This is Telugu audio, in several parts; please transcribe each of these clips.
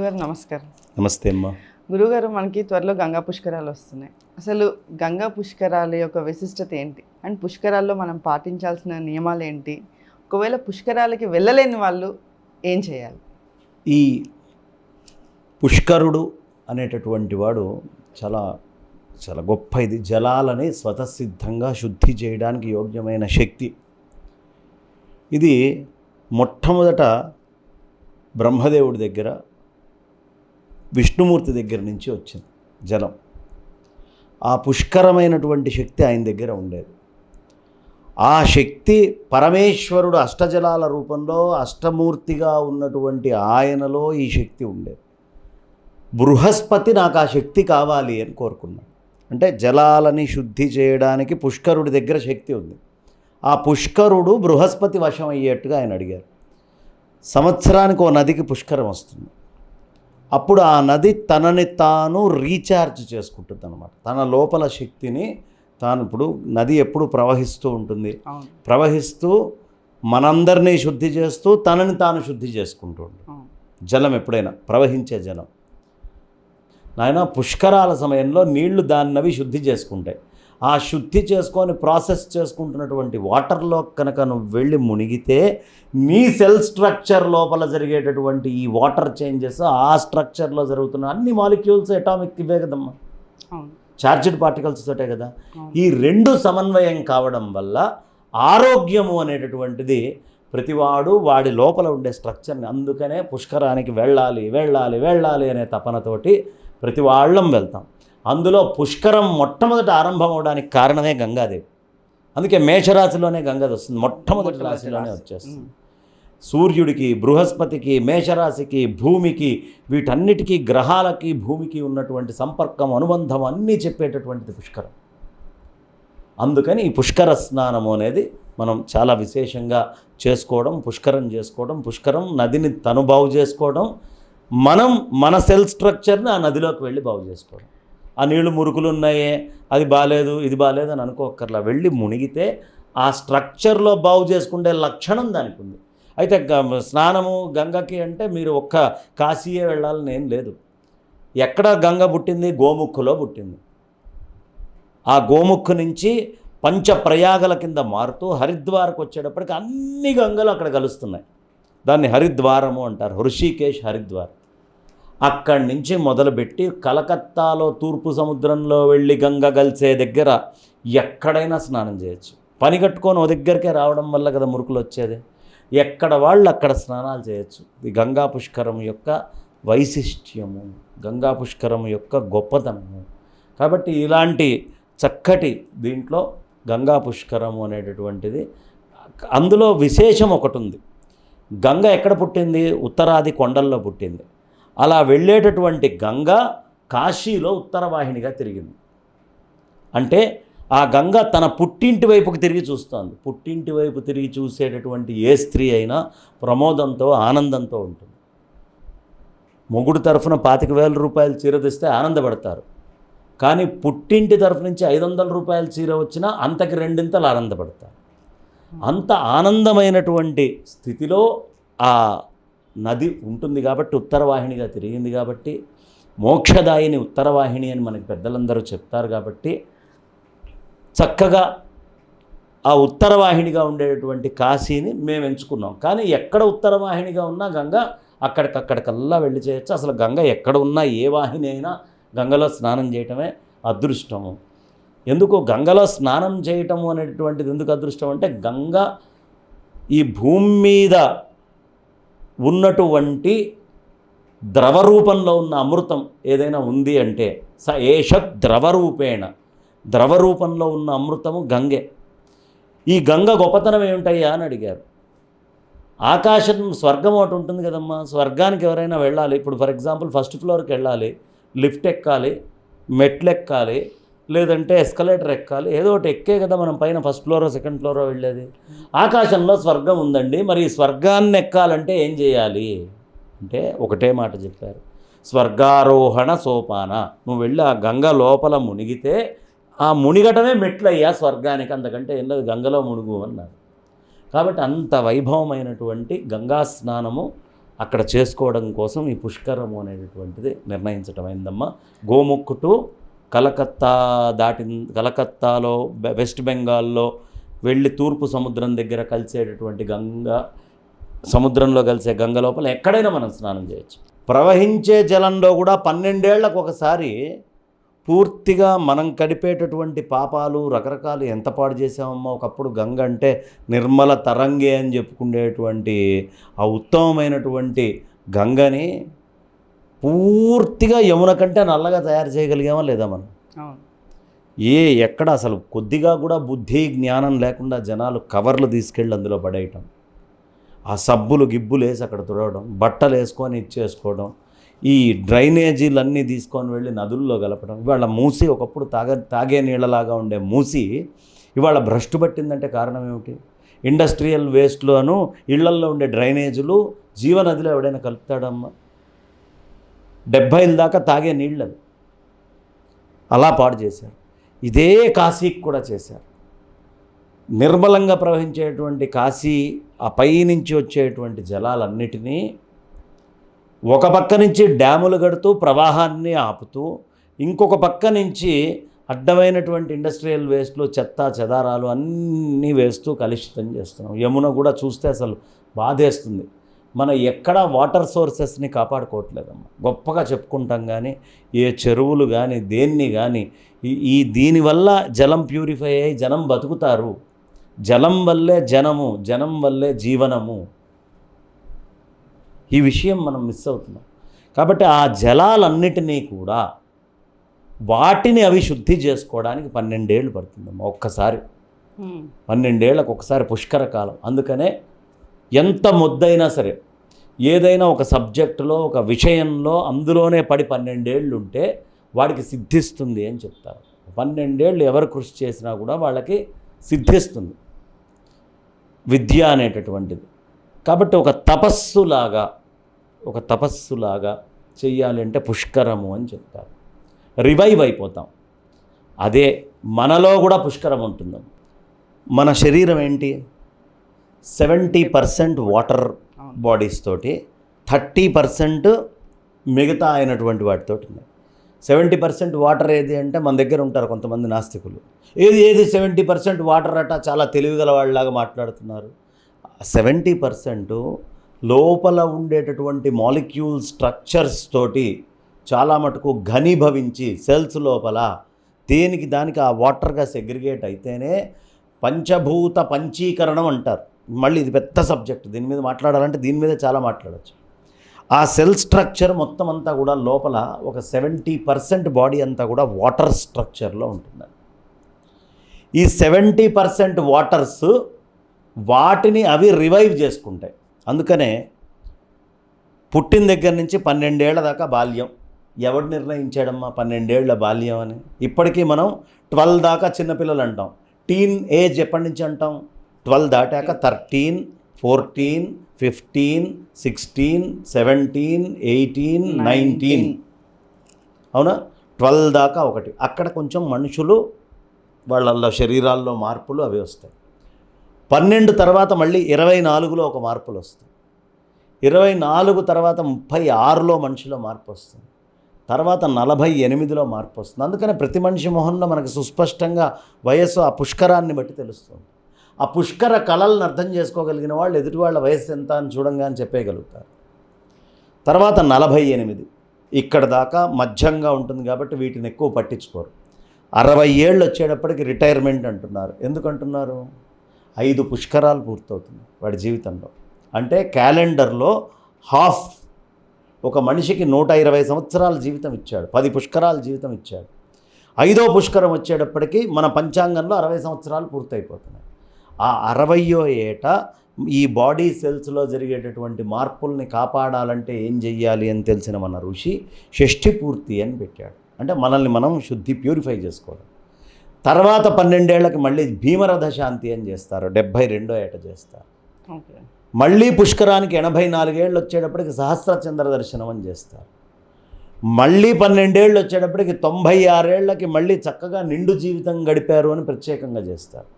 గురుగారు నమస్కారం. నమస్తే అమ్మా. గురుగారు, మనకి త్వరలో గంగా పుష్కరాలు వస్తున్నాయి. అసలు గంగా పుష్కరాల యొక్క విశిష్టత ఏంటి అండ్ పుష్కరాల్లో మనం పాటించాల్సిన నియమాలు ఏంటి? ఒకవేళ పుష్కరాలకి వెళ్ళలేని వాళ్ళు ఏం చేయాలి? ఈ పుష్కరుడు అనేటటువంటి వాడు చాలా చాలా గొప్ప. ఇది జలాలని స్వతసిద్ధంగా శుద్ధి చేయడానికి యోగ్యమైన శక్తి. ఇది మొట్టమొదట బ్రహ్మదేవుడి దగ్గర, విష్ణుమూర్తి దగ్గర నుంచి వచ్చింది జలం. ఆ పుష్కరమైనటువంటి శక్తి ఆయన దగ్గర ఉండేది. ఆ శక్తి పరమేశ్వరుడు అష్టజలాల రూపంలో అష్టమూర్తిగా ఉన్నటువంటి ఆయనలో ఈ శక్తి ఉండేది. బృహస్పతి నాకు ఆ శక్తి కావాలి అని కోరుకున్నాడు. అంటే జలాలని శుద్ధి చేయడానికి పుష్కరుడి దగ్గర శక్తి ఉంది. ఆ పుష్కరుడు బృహస్పతి వశం అయ్యేట్టుగా ఆయన అడిగారు. సంవత్సరానికి ఓ నదికి పుష్కరం వస్తుంది. అప్పుడు ఆ నది తనని తాను రీఛార్జ్ చేసుకుంటుంది అన్నమాట. తన లోపల శక్తిని తాను, ఇప్పుడు నది ఎప్పుడు ప్రవహిస్తూ ఉంటుంది, ప్రవహిస్తూ మనందరినీ శుద్ధి చేస్తూ తనని తాను శుద్ధి చేసుకుంటూ ఉంటుంది. జలం ఎప్పుడైనా ప్రవహించే జలం నాయన పుష్కరాల సమయంలో నీళ్లు దాన్నవి శుద్ధి చేసుకుంటాయి. ఆ శుద్ధి చేసుకొని ప్రాసెస్ చేసుకుంటున్నటువంటి వాటర్లో కనుక నువ్వు వెళ్ళి మునిగితే నీ సెల్ స్ట్రక్చర్ లోపల జరిగేటటువంటి ఈ వాటర్ చేంజెస్, ఆ స్ట్రక్చర్లో జరుగుతున్న అన్ని మాలిక్యూల్స్ అటామిక్ ఇవే కదమ్మా, చార్జ్డ్ పార్టికల్స్ తోటే కదా. ఈ రెండు సమన్వయం కావడం వల్ల ఆరోగ్యము అనేటటువంటిది ప్రతివాడు వాడి లోపల ఉండే స్ట్రక్చర్ని, అందుకనే పుష్కరానికి వెళ్ళాలి వెళ్ళాలి వెళ్ళాలి అనే తపనతోటి ప్రతి వాళ్ళం వెళ్తాం. అందులో పుష్కరం మొట్టమొదట ఆరంభం అవడానికి కారణమే గంగాదేవి. అందుకే మేషరాశిలోనే గంగాది వస్తుంది, మొట్టమొదటి రాశిలోనే వచ్చేస్తుంది. సూర్యుడికి, బృహస్పతికి, మేషరాశికి, భూమికి, వీటన్నిటికీ గ్రహాలకి భూమికి ఉన్నటువంటి సంపర్కం, అనుబంధం అన్నీ చెప్పేటటువంటిది పుష్కరం. అందుకని ఈ పుష్కర స్నానము అనేది మనం చాలా విశేషంగా చేసుకోవడం, పుష్కరం చేసుకోవడం, పుష్కరం నదిని తను బాగు చేసుకోవడం, మనం మన సెల్ స్ట్రక్చర్ని ఆ నదిలోకి వెళ్ళి బాగు చేసుకోవడం. ఆ నీళ్లు మురుకులు ఉన్నాయే, అది బాగాలేదు ఇది బాగాలేదు అని అనుకోకర్లా, వెళ్ళి మునిగితే ఆ స్ట్రక్చర్లో బాగు చేసుకునే లక్షణం దానికి ఉంది. అయితే స్నానము గంగకి అంటే మీరు ఒక్క కాశీయే వెళ్ళాలని ఏం లేదు. ఎక్కడ గంగ పుట్టింది? గోముఖులో పుట్టింది. ఆ గోముఖు నుంచి పంచప్రయాగల కింద మారుతూ హరిద్వార్కి వచ్చేటప్పటికి అన్ని గంగలు అక్కడ కలుస్తున్నాయి. దాన్ని హరిద్వారము అంటారు, హృషికేశ్ హరిద్వార్. అక్కడి నుంచి మొదలుపెట్టి కలకత్తాలో తూర్పు సముద్రంలో వెళ్ళి గంగ కలిసే దగ్గర ఎక్కడైనా స్నానం చేయొచ్చు. పని కట్టుకొని ఓ దగ్గరికే రావడం వల్ల కదా మురుకులు వచ్చేది. ఎక్కడ వాళ్ళు అక్కడ స్నానాలు చేయొచ్చు. ఇది గంగా పుష్కరం యొక్క వైశిష్ట్యము, గంగా పుష్కరం యొక్క గొప్పతనము. కాబట్టి ఇలాంటి చక్కటి దీంట్లో గంగా పుష్కరము అనేటటువంటిది, అందులో విశేషం ఒకటి ఉంది. గంగ ఎక్కడ పుట్టింది? ఉత్తరాది కొండల్లో పుట్టింది. అలా వెళ్ళేటటువంటి గంగ కాశీలో ఉత్తరవాహినిగా తిరిగింది. అంటే ఆ గంగ తన పుట్టింటి వైపుకి తిరిగి చూస్తోంది. పుట్టింటి వైపు తిరిగి చూసేటటువంటి ఏ స్త్రీ అయినా ప్రమోదంతో, ఆనందంతో ఉంటుంది. మొగుడు తరఫున 25,000 రూపాయలు చీర తెస్తే ఆనందపడతారు. కానీ పుట్టింటి తరఫు నుంచి 500 రూపాయల చీర వచ్చినా అంతకి రెండింతలు ఆనందపడతారు. అంత ఆనందమైనటువంటి స్థితిలో ఆ నది ఉంటుంది కాబట్టి, ఉత్తరవాహినిగా తిరిగింది కాబట్టి, మోక్షదాయిని ఉత్తరవాహిని అని మనకి పెద్దలందరూ చెప్తారు కాబట్టి, చక్కగా ఆ ఉత్తరవాహినిగా ఉండేటటువంటి కాశీని మేము ఎంచుకున్నాం. కానీ ఎక్కడ ఉత్తరవాహినిగా ఉన్నా గంగ అక్కడికక్కడికల్లా వెళ్ళి చేయొచ్చు. అసలు గంగ ఎక్కడ ఉన్నా, ఏ వాహిని అయినా గంగలో స్నానం చేయటమే అదృష్టము. ఎందుకు గంగలో స్నానం చేయటము అనేటువంటిది ఎందుకు అదృష్టం అంటే, గంగ ఈ భూమి మీద ఉన్నటువంటి ద్రవరూపంలో ఉన్న అమృతం ఏదైనా ఉంది అంటే స ఏష ద్రవరూపేణ, ద్రవరూపంలో ఉన్న అమృతము గంగే. ఈ గంగ గొప్పతనం ఏమిటయ్యా అని అడిగారు. ఆకాశం, స్వర్గం ఒకటి ఉంటుంది కదమ్మా, స్వర్గానికి ఎవరైనా వెళ్ళాలి. ఇప్పుడు ఫర్ ఎగ్జాంపుల్ ఫస్ట్ ఫ్లోర్కి వెళ్ళాలి, లిఫ్ట్ ఎక్కాలి, మెట్లు ఎక్కాలి, లేదంటే ఎస్కలేటర్ ఎక్కాలి, ఏదో ఒకటి ఎక్కే కదా మనం పైన ఫస్ట్ ఫ్లోరో సెకండ్ ఫ్లోరో వెళ్ళేది. ఆకాశంలో స్వర్గం ఉందండి, మరి ఈ స్వర్గాన్ని ఎక్కాలంటే ఏం చేయాలి అంటే ఒకటే మాట చెప్పారు, స్వర్గారోహణ సోపాన. నువ్వు వెళ్ళి ఆ గంగ లోపల మునిగితే ఆ మునిగటమే మెట్లయ్యా స్వర్గానికి, అంతకంటే ఏం లేదు, గంగలో మునుగు అన్నారు. కాబట్టి అంత వైభవమైనటువంటి గంగా స్నానము అక్కడ చేసుకోవడం కోసం ఈ పుష్కరము అనేటటువంటిది నిర్ణయించటమైందమ్మా. గోముఖ్ టు కలకత్తాలో వెస్ట్ బెంగాల్లో వెళ్ళి తూర్పు సముద్రం దగ్గర కలిసేటటువంటి గంగా, సముద్రంలో కలిసే గంగ లోపల ఎక్కడైనా మనం స్నానం చేయొచ్చు. ప్రవహించే జలంలో కూడా 12 ఏళ్లకు ఒకసారి పూర్తిగా మనం కడిపేటటువంటి పాపాలు రకరకాలు ఎంత పాడు చేసామమ్మా. ఒకప్పుడు గంగ అంటే నిర్మల తరంగే అని చెప్పుకునేటువంటి ఆ ఉత్తమమైనటువంటి గంగని పూర్తిగా యమున కంటే నల్లగా తయారు చేయగలిగామా లేదా మనం? ఎక్కడ అసలు కొద్దిగా కూడా బుద్ధి జ్ఞానం లేకుండా జనాలు కవర్లు తీసుకెళ్ళి అందులో పడేయటం, ఆ సబ్బులు గిబ్బులు వేసి అక్కడ తుడవడం, బట్టలు వేసుకొని ఇచ్చేసుకోవడం, ఈ డ్రైనేజీలన్నీ తీసుకొని వెళ్ళి నదుల్లో కలపడం. ఇవాళ మూసి, ఒకప్పుడు తాగే నీళ్ళలాగా ఉండే మూసి ఇవాళ భ్రష్టు పట్టిందంటే కారణం ఏమిటి? ఇండస్ట్రియల్ వేస్ట్లోను ఇళ్లల్లో ఉండే డ్రైనేజీలు జీవనదిలో ఎవడైనా కలుపుతాడమ్మా? 70 దాకా తాగే నీళ్ళని అలా పాడు చేశారు. ఇదే కాశీకి కూడా చేశారు. నిర్మలంగా ప్రవహించేటువంటి కాశీ, ఆ పై నుంచి వచ్చేటువంటి జలాలన్నిటినీ ఒక పక్క నుంచి డ్యాములు కడుతూ ప్రవాహాన్ని ఆపుతూ, ఇంకొక పక్క నుంచి అడ్డమైనటువంటి ఇండస్ట్రియల్ వేస్ట్లు, చెత్త చెదారాలు అన్నీ వేస్తూ కలుషితం చేస్తున్నాం. యమున కూడా చూస్తే అసలు బాధేస్తుంది. మనం ఎక్కడ వాటర్ సోర్సెస్ని కాపాడుకోవట్లేదమ్మా. గొప్పగా చెప్పుకుంటాం కానీ ఏ చెరువులు కానీ దేన్ని కానీ దీనివల్ల జలం ప్యూరిఫై అయ్యి జనం బతుకుతారు. జలం వల్లే జనము, జనం వల్లే జీవనము. ఈ విషయం మనం మిస్ అవుతున్నాం. కాబట్టి ఆ జలాలన్నిటినీ కూడా వాటిని అవి శుద్ధి చేసుకోవడానికి 12 ఏళ్ళు పడుతుందమ్మా. ఒక్కసారి 12 ఏళ్ళకు ఒకసారి పుష్కర కాలం. అందుకనే ఎంత ముద్దైనా సరే ఏదైనా ఒక సబ్జెక్టులో, ఒక విషయంలో అందులోనే పడి 12 ఏళ్ళు ఉంటే వాడికి సిద్ధిస్తుంది అని చెప్తారు. 12 ఏళ్ళు ఎవరు కృషి చేసినా కూడా వాళ్ళకి సిద్ధిస్తుంది విద్య అనేటటువంటిది. కాబట్టి ఒక తపస్సులాగా చెయ్యాలి అంటే పుష్కరము అని చెప్తారు. రివైవ్ అయిపోతాం. అదే మనలో కూడా పుష్కరం ఉంటుందాం. మన శరీరం ఏంటి? 70% వాటర్ బాడీస్ తోటి, 30% మిగతా అయినటువంటి వాటితోటి ఉన్నాయి. 70% వాటర్ ఏది అంటే మన దగ్గర ఉంటారు కొంతమంది నాస్తికులు. ఏది 70% వాటర్ అట, చాలా తెలివిగల వాళ్ళలాగా మాట్లాడుతున్నారు. 70% లోపల ఉండేటటువంటి మాలిక్యూల్ స్ట్రక్చర్స్ తోటి చాలా మటుకు ఘనీభవించి సెల్స్ లోపల దేనికి దానికి ఆ వాటర్గా సెగ్రిగేట్ అయితేనే పంచభూత పంచీకరణం అంటారు. మళ్ళీ ఇది పెద్ద సబ్జెక్ట్. దీని మీద మాట్లాడాలంటే దీని మీద చాలా మాట్లాడచ్చు. ఆ సెల్ స్ట్రక్చర్ మొత్తం అంతా కూడా లోపల ఒక 70% బాడీ అంతా కూడా వాటర్ స్ట్రక్చర్లో ఉంటుంది. ఈ 70% వాటర్స్ వాటిని అవి రివైవ్ చేసుకుంటాయి. అందుకనే పుట్టిన దగ్గర నుంచి 12 ఏళ్ల దాకా బాల్యం. ఎవడు నిర్ణయించాడమ్మా 12 ఏళ్ల బాల్యం అని? ఇప్పటికీ మనం 12 దాకా చిన్నపిల్లలు అంటాం. టీన్ ఏజ్ ఎప్పటి నుంచి అంటాం? 12 దాటాక 13, 14, 15, 16, 17, 18, 19. అవునా? 12 దాకా ఒకటి. అక్కడ కొంచెం మనుషులు వాళ్ళ శరీరాల్లో మార్పులు అవి వస్తాయి. 12 తర్వాత మళ్ళీ 24లో ఒక మార్పులు వస్తాయి. 24 తర్వాత 36లో మనిషిలో మార్పు వస్తుంది. తర్వాత 48లో మార్పు వస్తుంది. అందుకని ప్రతి మనిషి మొహంలో మనకు సుస్పష్టంగా వయస్సు ఆ పుష్కరాన్ని బట్టి తెలుస్తుంది. ఆ పుష్కర కళలను అర్థం చేసుకోగలిగిన వాళ్ళు ఎదుటి వాళ్ళ వయస్సు ఎంత అని చూడంగా అని చెప్పేయగలుగుతారు. తర్వాత 48 ఇక్కడ దాకా మధ్యంగా ఉంటుంది కాబట్టి వీటిని ఎక్కువ పట్టించుకోరు. 60 ఏళ్ళు వచ్చేటప్పటికి రిటైర్మెంట్ అంటున్నారు. ఎందుకంటున్నారు? 5 పుష్కరాలు పూర్తవుతుంది వాడి జీవితంలో. అంటే క్యాలెండర్లో హాఫ్, ఒక మనిషికి 120 సంవత్సరాల జీవితం ఇచ్చాడు, 10 పుష్కరాల జీవితం ఇచ్చాడు. 5వ పుష్కరం వచ్చేటప్పటికి మన పంచాంగంలో 60 సంవత్సరాలు పూర్తయిపోతున్నాయి. ఆ 60వ ఏట ఈ బాడీ సెల్స్లో జరిగేటటువంటి మార్పుల్ని కాపాడాలంటే ఏం చెయ్యాలి అని తెలిసిన మన ఋషి షష్ఠి పూర్తి అని పెట్టాడు. అంటే మనల్ని మనం శుద్ధి ప్యూరిఫై చేసుకోవడం. తర్వాత 12 ఏళ్లకి మళ్ళీ భీమరథ శాంతి అని చేస్తారు, 72వ ఏట చేస్తారు. మళ్ళీ పుష్కరానికి 84 ఏళ్ళు వచ్చేటప్పటికి సహస్రచంద్ర దర్శనం అని చేస్తారు. మళ్ళీ 12 ఏళ్ళు వచ్చేటప్పటికి 96 ఏళ్ళకి మళ్ళీ చక్కగా నిండు జీవితం గడిపారు అని ప్రత్యేకంగా చేస్తారు.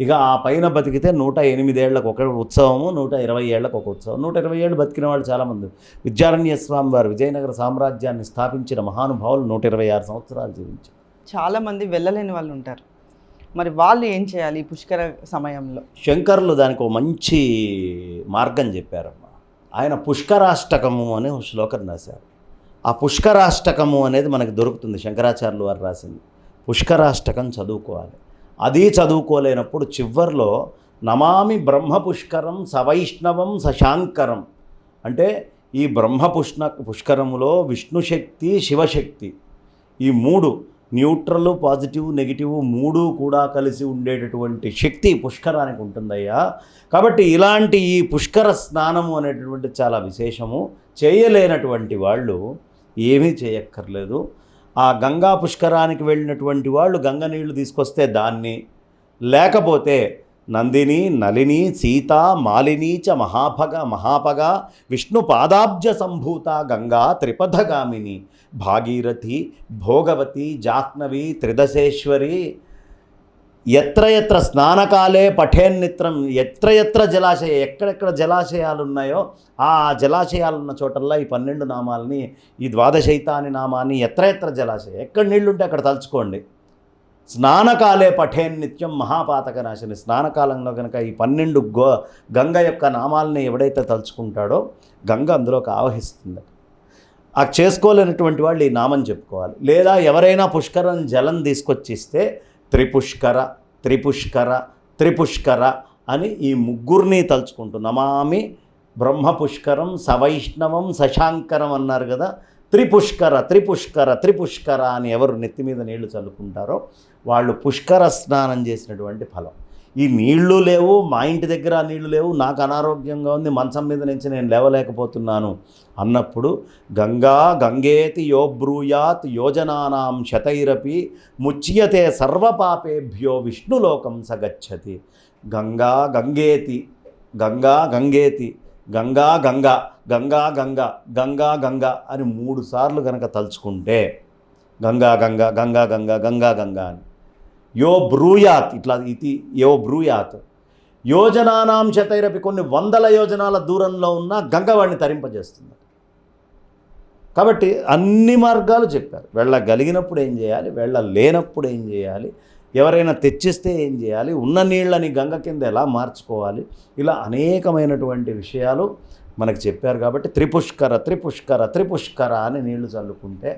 ఇక ఆ పైన బతికితే 108 ఏళ్లకు ఒక ఉత్సవము, 120 ఏళ్లకు ఒక ఉత్సవం. 120 ఏళ్ళు బతికిన వాళ్ళు చాలామంది. విద్యారణ్య స్వామి వారు విజయనగర సామ్రాజ్యాన్ని స్థాపించిన మహానుభావులు 126 సంవత్సరాలు జీవించారు. చాలామంది వెళ్ళలేని వాళ్ళు ఉంటారు. మరి వాళ్ళు ఏం చేయాలి ఈ పుష్కర సమయంలో? శంకరులు దానికి ఒక మంచి మార్గం చెప్పారమ్మా. ఆయన పుష్కరాష్టకము అనే ఒక శ్లోకం రాశారు. ఆ పుష్కరాష్టకము అనేది మనకు దొరుకుతుంది, శంకరాచార్యులు వారు రాసింది. పుష్కరాష్టకం చదువుకోవాలి. అది చదువుకోలేనప్పుడు చివర్లో నమామి బ్రహ్మ పుష్కరం సవైష్ణవం సశాంకరం అంటే ఈ బ్రహ్మ పుష్కరములో విష్ణుశక్తి, శివశక్తి, ఈ మూడు న్యూట్రల్, పాజిటివ్, నెగిటివ్ మూడు కూడా కలిసి ఉండేటటువంటి శక్తి పుష్కరానికి ఉంటుందయ్యా. కాబట్టి ఇలాంటి ఈ పుష్కర స్నానము అనేటటువంటి చాలా విశేషము. చేయలేనటువంటి వాళ్ళు ఏమీ చేయక్కర్లేదు. ఆ గంగా పుష్కరానికి వెళ్ళినటువంటి వాళ్ళు గంగ నీళ్లు తీసుకొస్తే దాన్ని, లేకపోతే నందిని, నలిని, సీత, మాలిని చ మహాపగ విష్ణు పాదాబ్జ సంభూత గంగా త్రిపథగామిని భాగీరథి, భోగవతి, జాహ్నవి, త్రిదశేశ్వరి ఎత్ర ఎత్ర స్నానకాలే పఠేన్నిత్రం ఎత్ర ఎత్ర జలాశయ, ఎక్కడెక్కడ జలాశయాలు ఉన్నాయో ఆ జలాశయాలున్న చోటల్లా ఈ 12 నామాలని, ఈ ద్వాదశైతాని నామాన్ని ఎత్ర ఎత్ర జలాశయం ఎక్కడ నీళ్లుంటే అక్కడ తలుచుకోండి. స్నానకాలే పఠేన్నిత్యం మహాపాతక నాశని. స్నానకాలంలో కనుక ఈ 12 గంగ యొక్క నామాలని ఎవడైతే తలుచుకుంటాడో గంగ అందులోకి ఆవహిస్తుంది. ఆ చేసుకోలేనటువంటి వాళ్ళు ఈ నామం చెప్పుకోవాలి. లేదా ఎవరైనా పుష్కరం జలం తీసుకొచ్చిస్తే త్రిపుష్కర త్రిపుష్కర త్రిపుష్కర అని ఈ ముగ్గురిని తలుచుకుంటూ నమామి బ్రహ్మ పుష్కరం సవైష్ణవం సశాంకరం అన్నారు కదా. త్రిపుష్కర త్రిపుష్కర త్రిపుష్కర అని ఎవరు నెత్తి మీద నీళ్లు చల్లుకుంటారో వాళ్ళు పుష్కర స్నానం చేసినటువంటి ఫలం. ఈ నీళ్లు లేవు, మా ఇంటి దగ్గర నీళ్లు లేవు, నాకు అనారోగ్యంగా ఉంది, మంచం మీద నుంచి నేను లేవలేకపోతున్నాను అన్నప్పుడు గంగా గంగేతి యో బ్రూయాత్ యోజనానాం శతైరపి ముచ్యతే సర్వపాపేభ్యో విష్ణులోకం సగచ్చతి. గంగా గంగేతి, గంగా గంగేతి, గంగా గంగా, గంగా గంగా, గంగా గంగా అని 3 సార్లు కనుక తలుచుకుంటే గంగా గంగా, గంగా గంగా, గంగా గంగా అని యో బ్రూయాత్, ఇట్లా ఇది యో బ్రూయాత్ యోజనానాం శతైరపి, కొన్ని 100 యోజనాల దూరంలో ఉన్న గంగ వాడిని తరింపజేస్తుంది. కాబట్టి అన్ని మార్గాలు చెప్పారు. వెళ్ళగలిగినప్పుడు ఏం చేయాలి, వెళ్ళలేనప్పుడు ఏం చేయాలి, ఎవరైనా తెచ్చిస్తే ఏం చేయాలి, ఉన్న నీళ్ళని గంగ కింద ఎలా మార్చుకోవాలి, ఇలా అనేకమైనటువంటి విషయాలు మనకు చెప్పారు. కాబట్టి త్రిపుష్కర త్రిపుష్కర త్రిపుష్కర అని నీళ్లు చల్లుకుంటే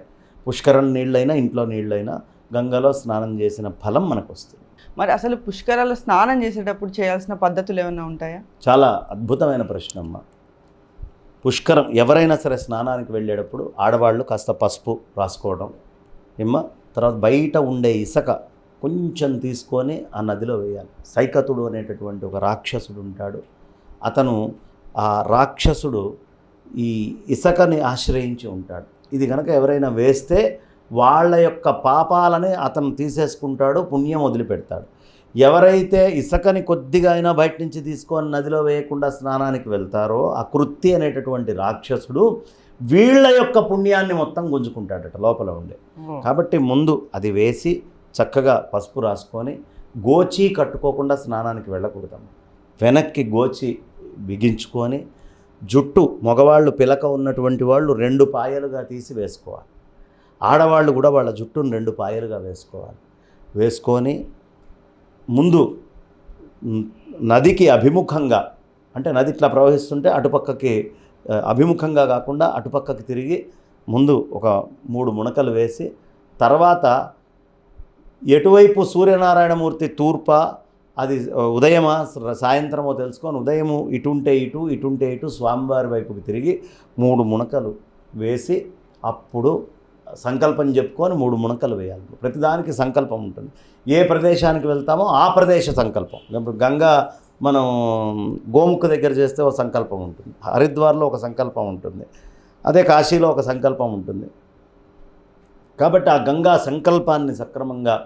పుష్కరం నీళ్ళైనా ఇంట్లో నీళ్ళైనా గంగలో స్నానం చేసిన ఫలం మనకు వస్తుంది. మరి అసలు పుష్కరాల్లో స్నానం చేసేటప్పుడు చేయాల్సిన పద్ధతులు ఏమైనా ఉంటాయా? చాలా అద్భుతమైన ప్రశ్న అమ్మ. పుష్కరం ఎవరైనా సరే స్నానానికి వెళ్ళేటప్పుడు ఆడవాళ్ళు కాస్త పసుపు రాసుకోవడం తర్వాత బయట ఉండే ఇసుక కొంచెం తీసుకొని ఆ నదిలో వేయాలి. సైకతుడు అనేటటువంటి ఒక రాక్షసుడు ఉంటాడు. అతను ఆ రాక్షసుడు ఈ ఇసుకని ఆశ్రయించి ఉంటాడు. ఇది కనుక ఎవరైనా వేస్తే వాళ్ళ యొక్క పాపాలని అతను తీసేసుకుంటాడు, పుణ్యం వదిలిపెడతాడు. ఎవరైతే ఇసుకని కొద్దిగా అయినా బయట నుంచి తీసుకొని నదిలో వేయకుండా స్నానానికి వెళ్తారో ఆ కృత్తి అనేటటువంటి రాక్షసుడు వీళ్ళ యొక్క పుణ్యాన్ని మొత్తం గుంజుకుంటాడట లోపల ఉండే. కాబట్టి ముందు అది వేసి చక్కగా పసుపు రాసుకొని గోచి కట్టుకోకుండా స్నానానికి వెళ్ళకూడదు. వెనక్కి గోచి బిగించుకొని జుట్టు మగవాళ్ళు పిలక ఉన్నటువంటి వాళ్ళు 2 పాయలుగా తీసి వేసుకోవాలి. ఆడవాళ్ళు కూడా వాళ్ళ జుట్టును 2 పాయలుగా వేసుకోవాలి. వేసుకొని ముందు నదికి అభిముఖంగా, అంటే నది ఇట్లా ప్రవహిస్తుంటే అటుపక్కకి అభిముఖంగా కాకుండా అటుపక్కకి తిరిగి ముందు ఒక 3 మునకలు వేసి, తర్వాత ఎటువైపు సూర్యనారాయణమూర్తి తూర్ప, అది ఉదయమా సాయంత్రమో తెలుసుకొని ఉదయము ఇటుంటే ఇటు ఇటుంటే ఇటు స్వామివారి వైపుకి తిరిగి 3 మునకలు వేసి అప్పుడు సంకల్పం చెప్పుకొని 3 మునకలు వేయాలి. ప్రతిదానికి సంకల్పం ఉంటుంది. ఏ ప్రదేశానికి వెళ్తామో ఆ ప్రదేశ సంకల్పం. ఇప్పుడు గంగా మనం గోముఖ దగ్గర చేస్తే ఒక సంకల్పం ఉంటుంది, హరిద్వార్లో ఒక సంకల్పం ఉంటుంది, అదే కాశీలో ఒక సంకల్పం ఉంటుంది. కాబట్టి ఆ గంగా సంకల్పాన్ని సక్రమంగా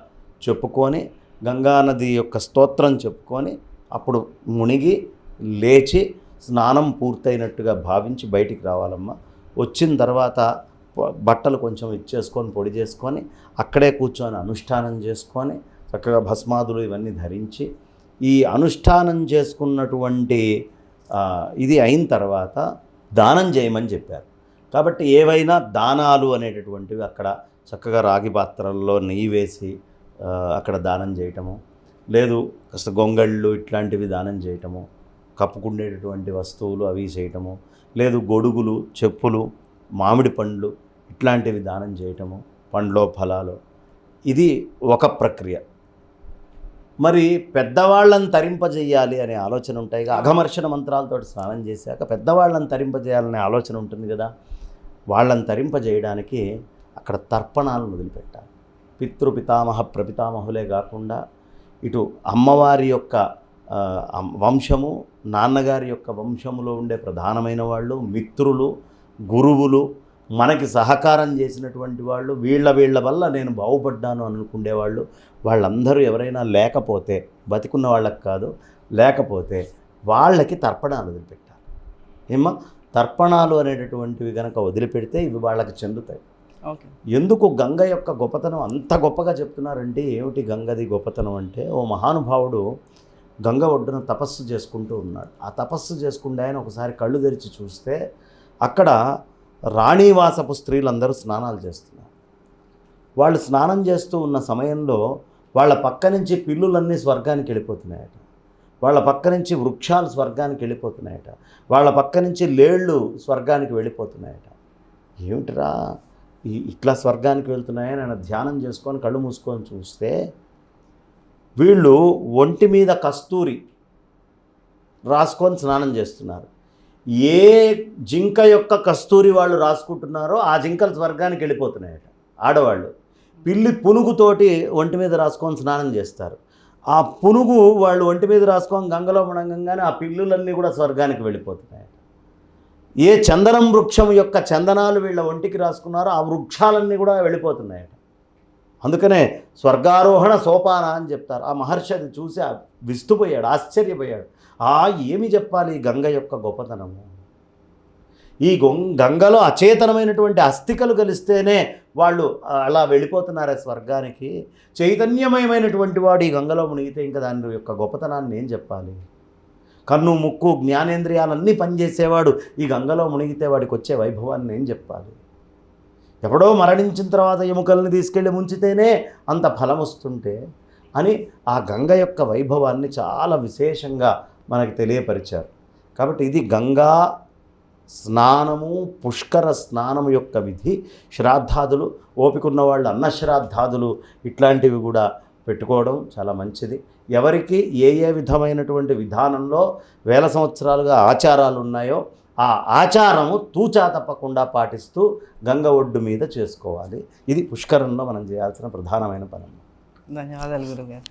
చెప్పుకొని గంగానది యొక్క స్తోత్రం చెప్పుకొని అప్పుడు మునిగి లేచి స్నానం పూర్తయినట్టుగా భావించి బయటికి రావాలమ్మా. వచ్చిన తర్వాత బట్టలు కొంచెం ఇచ్చేసుకొని పొడి చేసుకొని అక్కడే కూర్చొని అనుష్ఠానం చేసుకొని చక్కగా భస్మాదులు ఇవన్నీ ధరించి ఈ అనుష్ఠానం చేసుకున్నటువంటి ఇది అయిన తర్వాత దానం చేయమని చెప్పారు. కాబట్టి ఏవైనా దానాలు అనేటటువంటివి అక్కడ చక్కగా రాగి పాత్రల్లో నెయ్యి వేసి అక్కడ దానం చేయటము, లేదు కాస్త గొంగళ్ళు ఇట్లాంటివి దానం చేయటము, కప్పుకుండేటటువంటి వస్తువులు అవి చేయటము, లేదు గొడుగులు, చెప్పులు, మామిడి పండ్లు ఇట్లాంటివి దానం చేయటము, పండ్లో ఫలాలు, ఇది ఒక ప్రక్రియ. మరి పెద్దవాళ్ళని తరింపజేయాలి అనే ఆలోచన ఉంటాయి. అఘమర్షణ మంత్రాలతో స్నానం చేశాక పెద్దవాళ్ళని తరింపజేయాలనే ఆలోచన ఉంటుంది కదా. వాళ్ళని తరింపజేయడానికి అక్కడ తర్పణాలను వదిలిపెట్టాలి. పితృపితామహ ప్రపితామహులే కాకుండా ఇటు అమ్మవారి యొక్క వంశము, నాన్నగారి యొక్క వంశములో ఉండే ప్రధానమైన వాళ్ళు, మిత్రులు, గురువులు, మనకి సహకారం చేసినటువంటి వాళ్ళు, వీళ్ళ వల్ల నేను బాగుపడ్డాను అనుకునేవాళ్ళు, వాళ్ళందరూ ఎవరైనా లేకపోతే, బతికున్న వాళ్ళకి కాదు, లేకపోతే వాళ్ళకి తర్పణాలు వదిలిపెట్టాలి. ఏమ్మా, తర్పణాలు అనేటటువంటివి కనుక వదిలిపెడితే ఇవి వాళ్ళకి చెందుతాయి. ఓకే. ఎందుకు గంగ యొక్క గొప్పతనం అంత గొప్పగా చెప్తున్నారంటే, ఏమిటి గంగది గొప్పతనం అంటే, ఓ మహానుభావుడు గంగ ఒడ్డున తపస్సు చేసుకుంటూ ఉన్నాడు. ఆ తపస్సు చేసుకుంటే ఆయన ఒకసారి కళ్ళు తెరిచి చూస్తే అక్కడ రాణివాసపు స్త్రీలందరూ స్నానాలు చేస్తున్నారు. వాళ్ళు స్నానం చేస్తూ ఉన్న సమయంలో వాళ్ళ పక్క నుంచి పిల్లులన్నీ స్వర్గానికి వెళ్ళిపోతున్నాయట, వాళ్ళ పక్క నుంచి వృక్షాలు స్వర్గానికి వెళ్ళిపోతున్నాయట, వాళ్ళ పక్క నుంచి లేళ్ళు స్వర్గానికి వెళ్ళిపోతున్నాయట. ఏమిటిరా ఇట్లా స్వర్గానికి వెళ్తున్నాయని ఆయన ధ్యానం చేసుకొని కళ్ళు మూసుకొని చూస్తే వీళ్ళు ఒంటి మీద కస్తూరి రాసుకొని స్నానం చేస్తున్నారు. ఏ జింక యొక్క కస్తూరి వాళ్ళు రాసుకుంటున్నారో ఆ జింకలు స్వర్గానికి వెళ్ళిపోతున్నాయట. ఆడవాళ్ళు పిల్లి పునుగుతోటి ఒంటి మీద రాసుకొని స్నానం చేస్తారు. ఆ పునుగు వాళ్ళు ఒంటి మీద రాసుకొని గంగలో మునగంగానే ఆ పిల్లులన్నీ కూడా స్వర్గానికి వెళ్ళిపోతున్నాయట. ఏ చందనం వృక్షం యొక్క చందనాలు వీళ్ళ ఒంటికి రాసుకున్నారో ఆ వృక్షాలన్నీ కూడా వెళ్ళిపోతున్నాయట. అందుకనే స్వర్గారోహణ సోపాన అని చెప్తారు. ఆ మహర్షి అది చూసి విస్తుపోయాడు, ఆశ్చర్యపోయాడు. ఏమి చెప్పాలి గంగ యొక్క గొప్పతనము. ఈ గంగలో అచేతనమైనటువంటి అస్థికలు కలిస్తేనే వాళ్ళు అలా వెళ్ళిపోతున్నారే స్వర్గానికి. చైతన్యమయమైనటువంటి వాడు ఈ గంగలో మునిగితే ఇంకా దాని యొక్క గొప్పతనాన్ని ఏం చెప్పాలి. కన్ను, ముక్కు, జ్ఞానేంద్రియాలన్నీ పనిచేసేవాడు ఈ గంగలో మునిగితే వాడికి వచ్చే వైభవాన్ని ఏం చెప్పాలి. ఎప్పుడో మరణించిన తర్వాత ఎముకల్ని తీసుకెళ్ళి ముంచితేనే అంత ఫలం వస్తుంటే అని ఆ గంగ యొక్క వైభవాన్ని చాలా విశేషంగా మనకి తెలియపరిచారు. కాబట్టి ఇది గంగా స్నానము, పుష్కర స్నానము యొక్క విధి. శ్రాద్ధాదులు, ఓపికన్న వాళ్ళు అన్నశ్రాద్ధాదులు ఇట్లాంటివి కూడా పెట్టుకోవడం చాలా మంచిది. ఎవరికి ఏ విధమైనటువంటి విధానంలో వేల సంవత్సరాలుగా ఆచారాలు ఉన్నాయో ఆ ఆచారము తూచా తప్పకుండా పాటిస్తూ గంగ ఒడ్డు మీద చేసుకోవాలి. ఇది పుష్కరంలో మనం చేయాల్సిన ప్రధానమైన పని. ధన్యవాదాలు గురుగారు.